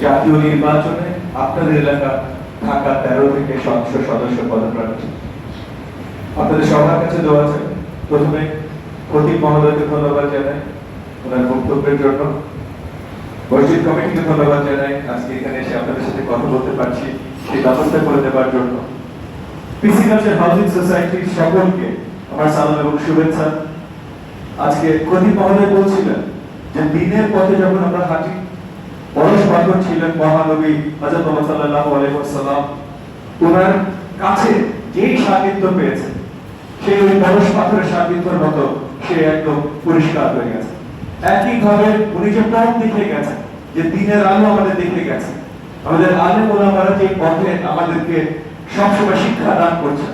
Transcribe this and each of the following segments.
জাতীয় নির্বাচনে আপনাদের এলাকা ঢাকা 13 থেকে সংসদ সদস্য পদপ্রার্থী। আপনাদের সবার কাছে দোয়া চাই। প্রথমে খতিব মহোদয়কে ধন্যবাদ জানাই ওনার বক্তব্যের জন্য। মসজিদ কমিটিকে ধন্যবাদ জানাই আজকে এখানে এসে আপনাদের সাথে কথা বলতে পারছি, সেই ব্যবস্থা করে দেওয়ার জন্য। পিসি কালচার হাউজিং সোসাইটির সকলকে আমার সালাম এবং শুভেচ্ছা। আজকে খতিব মহোদয় বলছিলেন যে দিনের পথে যখন আমরা হাঁটি, পরশ পাথর ছিলেন মহানবী হযরত মুহাম্মদ সাল্লাল্লাহু আলাইহি ওয়াসাল্লাম, ওনার কাছে যেই সান্নিধ্য পেয়েছেন সেই ওই পরশ পাথরের সান্নিধ্যের মতো সে একদম পরিষ্কার হয়ে গেছে। একইভাবে উনি যে পথ দেখে গেছেন, যে দিনের আলো আমাদের দেখে গেছে, আমাদের আলেম ওলামারা যে পথে আমাদেরকে সবসময় শিক্ষা দান করছেন,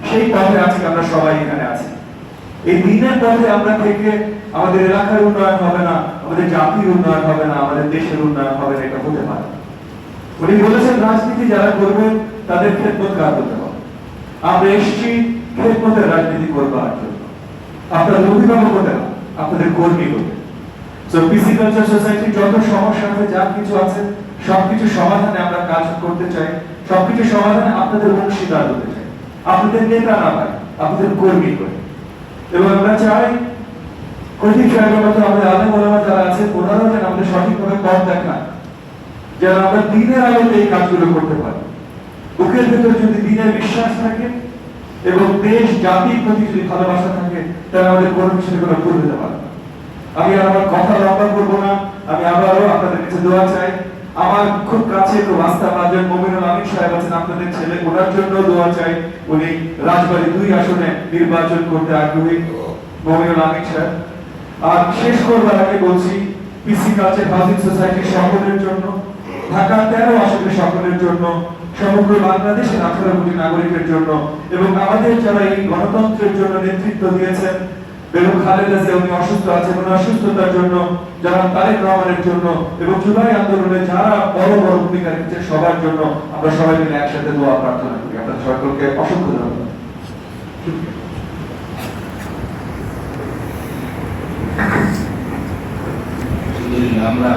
সেই পথে আজকে আমরা সবাই এখানে আছি। এই দিনের পথে আমরা থেকে আমাদের এলাকার উন্নয়ন হবে না, আমাদের জাতির উন্নয়ন হবে না, আমাদের দেশের উন্নয়ন হবে না, এটা হতে পারে। উনি বলেছেন রাজনীতি যারা করবেন তাদের খেদমতগার হতে হবে। আমরা এসেছি খেদমতের রাজনীতি করবার জন্য, আপনাদের অভিভাবক হতে না, আপনাদের কর্মী হতে। তো পিসি কালচার সোসাইটির যত সমস্যা আছে, যা কিছু আছে, সবকিছু সমাধানে আমরা কাজ করতে চাই, সবকিছু সমাধানে আপনাদের অংশীদার হতে চাই, আপনাদের নেতা না ভাই, আপনাদের কর্মী করে। এবং আমরা চাই খতিব সাহেবের মতো আমাদের আলেম ওলামা যারা আছে, ওনারাও যেন আমাদের সঠিকভাবে পথ দেখান, যেন আমরা দিনের আলোতে এই কাজগুলো করতে পারি। বুকের ভেতর যদি দিনের বিশ্বাস থাকে এবং দেশ জাতির প্রতি যদি ভালোবাসা থাকে, তাহলে আমাদের কোনো কিছু কোনো ভুল হতে পারে না। আমি আর আমার কথা লম্বা করবো না, আমি আবারও আপনাদের কাছে দোয়া চাই। আমার খুব কাছে খুব আস্থা ভাজন মমিনুল আমিন সাহেব আছেন, আপনাদের ছেলে, ওনার জন্য দোয়া চাই। উনি রাজবাড়ী 2 আসনে নির্বাচন করতে আগ্রহী, মমিনুল আমিন সাহেব। আর শেষ করবার আগে বলছি, পিসি কালচার হাউজিং সোসাইটির সকলের জন্য, ঢাকা 13 আসনের সকলের জন্য, সমগ্র বাংলাদেশের 18 কোটি নাগরিকের জন্য, এবং আমাদের যারা এই গণতন্ত্রের জন্য নেতৃত্ব দিয়েছেন, বেগম খালেদা জিয়া উনি অসুস্থ আছেন, ওনার অসুস্থতার জন্য, যারা তারেক রহমানের জন্য, এবং জুলাই আন্দোলনে যারা বড় বড় ভূমিকা রেখেছেন সবার জন্য আমরা সবাই মিলে একসাথে দোয়া প্রার্থনা করি। আপনাদের সকলকে অসংখ্য ধন্যবাদ। আমরা